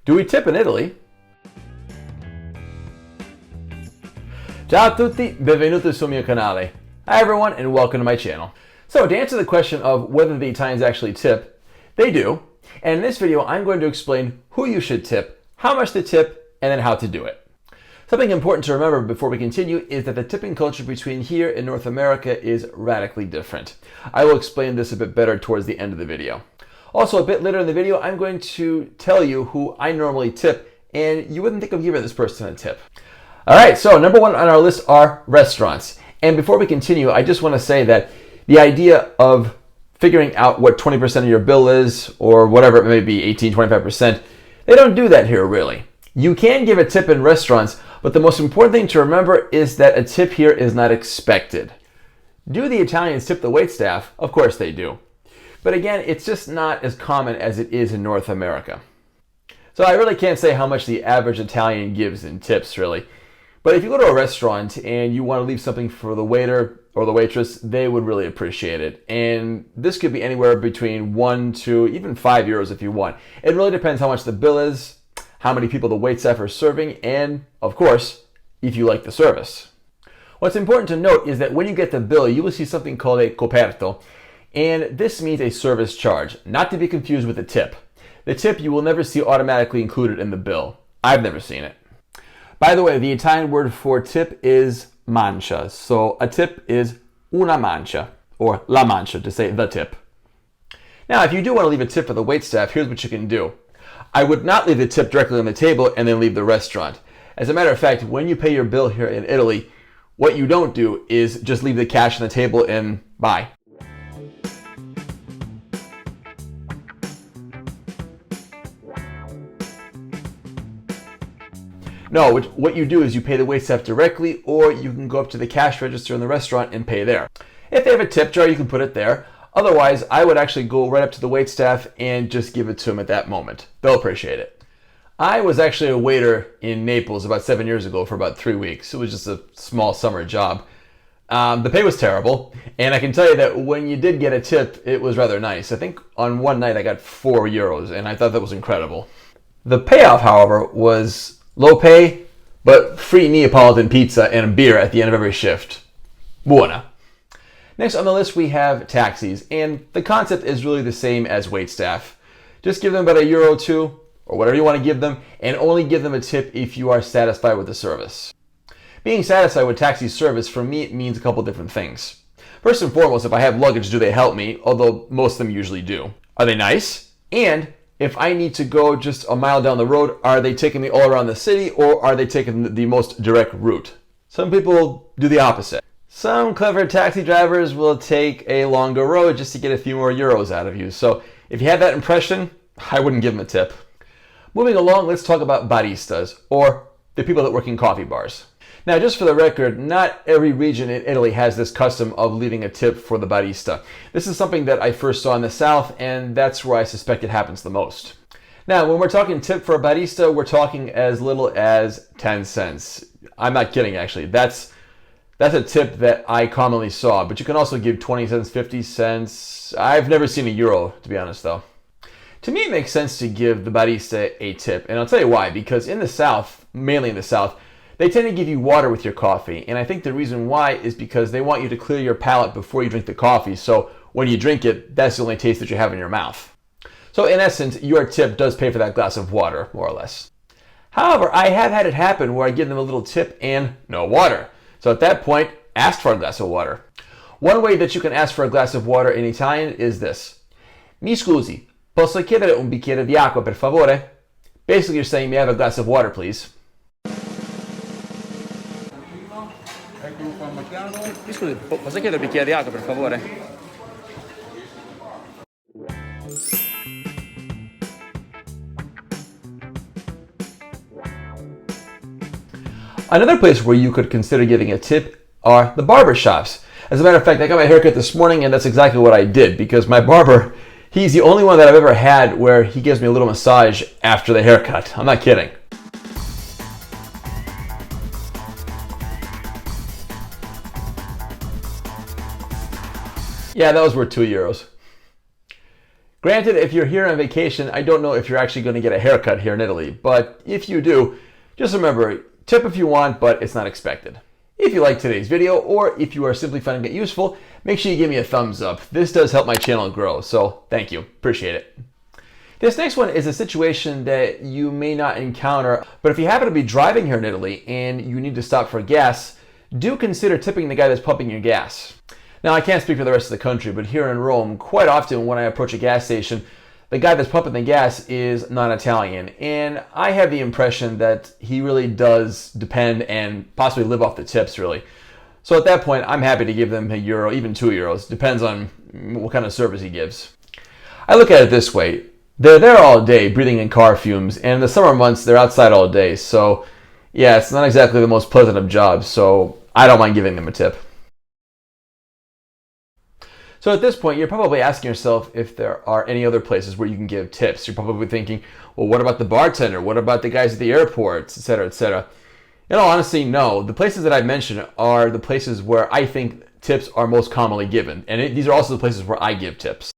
Do we tip in Italy? Ciao a tutti, benvenuti sul mio canale. Hi everyone and welcome to my channel. So to answer the question of whether the Italians actually tip, they do. And in this video I'm going to explain who you should tip, how much to tip, and then how to do it. Something important to remember before we continue is that the tipping culture between here and North America is radically different. I will explain this a bit better towards the end of the video. Also, a bit later in the video, I'm going to tell you who I normally tip, and you wouldn't think of giving this person a tip. All right, so number one on our list are restaurants. And before we continue, I just want to say that the idea of figuring out what 20% of your bill is, or whatever it may be, 18, 25%, they don't do that here really. You can give a tip in restaurants, but the most important thing to remember is that a tip here is not expected. Do the Italians tip the waitstaff? Of course they do. But again, it's just not as common as it is in North America. So I really can't say how much the average Italian gives in tips, really. But if you go to a restaurant and you want to leave something for the waiter or the waitress, they would really appreciate it. And this could be anywhere between 1 to even 5 euros if you want. It really depends how much the bill is, how many people the waitstaff are serving, and of course, if you like the service. What's important to note is that when you get the bill, you will see something called a coperto. And this means a service charge, not to be confused with a tip. The tip you will never see automatically included in the bill. I've never seen it. By the way, the Italian word for tip is mancia. So a tip is una mancia, or la mancia to say the tip. Now, if you do want to leave a tip for the waitstaff, here's what you can do. I would not leave the tip directly on the table and then leave the restaurant. As a matter of fact, when you pay your bill here in Italy, what you don't do is just leave the cash on the table and bye. No, what you do is you pay the waitstaff directly, or you can go up to the cash register in the restaurant and pay there. If they have a tip jar, you can put it there. Otherwise, I would actually go right up to the waitstaff and just give it to them at that moment. They'll appreciate it. I was actually a waiter in Naples about 7 years ago for about 3 weeks. It was just a small summer job. The pay was terrible, and I can tell you that when you did get a tip, it was rather nice. I think on one night I got 4 euros, and I thought that was incredible. The payoff, however, was low pay, but free Neapolitan pizza and a beer at the end of every shift. Buona. Next on the list we have taxis, and the concept is really the same as waitstaff. Just give them about €1 or 2, or whatever you want to give them, and only give them a tip if you are satisfied with the service. Being satisfied with taxi service, for me, it means a couple different things. First and foremost, if I have luggage, do they help me? Although most of them usually do. Are they nice? And if I need to go just a mile down the road, are they taking me all around the city, or are they taking the most direct route? Some people do the opposite. Some clever taxi drivers will take a longer road just to get a few more euros out of you. So if you have that impression, I wouldn't give them a tip. Moving along, let's talk about baristas, or the people that work in coffee bars. Now, just for the record, not every region in Italy has this custom of leaving a tip for the barista. This is something that I first saw in the South, and that's where I suspect it happens the most. Now, when we're talking tip for a barista, we're talking as little as 10 cents. I'm not kidding, actually. That's a tip that I commonly saw, but you can also give 20 cents, 50 cents. I've never seen €1, to be honest, though. To me, it makes sense to give the barista a tip, and I'll tell you why. Because in the South, mainly in the South, they tend to give you water with your coffee, and I think the reason why is because they want you to clear your palate before you drink the coffee, so when you drink it, that's the only taste that you have in your mouth. So in essence, your tip does pay for that glass of water, more or less. However, I have had it happen where I give them a little tip and no water. So at that point, ask for a glass of water. One way that you can ask for a glass of water in Italian is this. Mi scusi, posso chiedere un bicchiere di acqua per favore? Basically, you're saying, may I have a glass of water, please? Mi scusi, posso chiedere un bicchiere di acqua, per favore? Another place where you could consider giving a tip are the barber shops. As a matter of fact, I got my haircut this morning, and that's exactly what I did, because my barber, he's the only one that I've ever had where he gives me a little massage after the haircut. I'm not kidding. Yeah, that was worth €2. Granted, if you're here on vacation, I don't know if you're actually going to get a haircut here in Italy, but if you do, just remember, tip if you want, but it's not expected. If you like today's video, or if you are simply finding it useful, make sure you give me a thumbs up. This does help my channel grow, so thank you. Appreciate it. This next one is a situation that you may not encounter, but if you happen to be driving here in Italy and you need to stop for gas, do consider tipping the guy that's pumping your gas. Now, I can't speak for the rest of the country, but here in Rome, quite often when I approach a gas station, the guy that's pumping the gas is non-Italian, and I have the impression that he really does depend and possibly live off the tips, really. So at that point, I'm happy to give them €1, even €2, depends on what kind of service he gives. I look at it this way. They're there all day breathing in car fumes, and in the summer months, they're outside all day. So yeah, it's not exactly the most pleasant of jobs, so I don't mind giving them a tip. So at this point, you're probably asking yourself if there are any other places where you can give tips. You're probably thinking, well, what about the bartender? What about the guys at the airports, etc., etc.? In all honesty, no. The places that I've mentioned are the places where I think tips are most commonly given. And these are also the places where I give tips.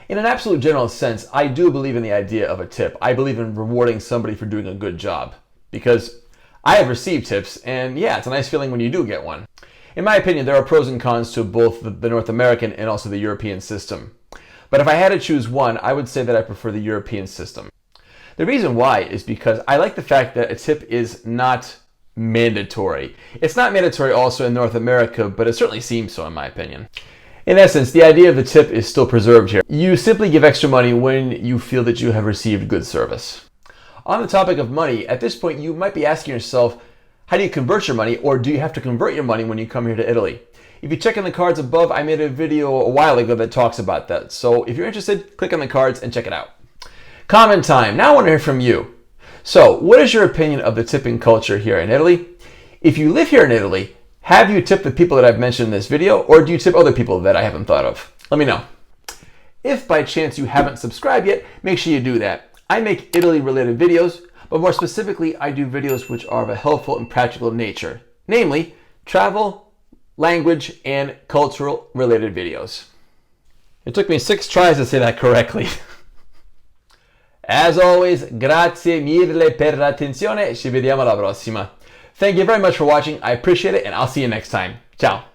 In an absolute general sense, I do believe in the idea of a tip. I believe in rewarding somebody for doing a good job. Because I have received tips, and yeah, it's a nice feeling when you do get one. In my opinion, there are pros and cons to both the North American and also the European system. But if I had to choose one, I would say that I prefer the European system. The reason why is because I like the fact that a tip is not mandatory. It's not mandatory also in North America, but it certainly seems so in my opinion. In essence, the idea of the tip is still preserved here. You simply give extra money when you feel that you have received good service. On the topic of money, at this point you might be asking yourself, how do you convert your money, or do you have to convert your money when you come here to Italy? If you check in the cards above, I made a video a while ago that talks about that. So if you're interested, click on the cards and check it out. Comment time. Now I want to hear from you. So what is your opinion of the tipping culture here in Italy? If you live here in Italy, have you tipped the people that I've mentioned in this video, or do you tip other people that I haven't thought of? Let me know. If by chance you haven't subscribed yet, make sure you do that. I make Italy-related videos, but more specifically, I do videos which are of a helpful and practical nature, namely travel, language, and cultural-related videos. It took me 6 tries to say that correctly. As always, grazie mille per l'attenzione. Ci vediamo alla prossima. Thank you very much for watching. I appreciate it, and I'll see you next time. Ciao.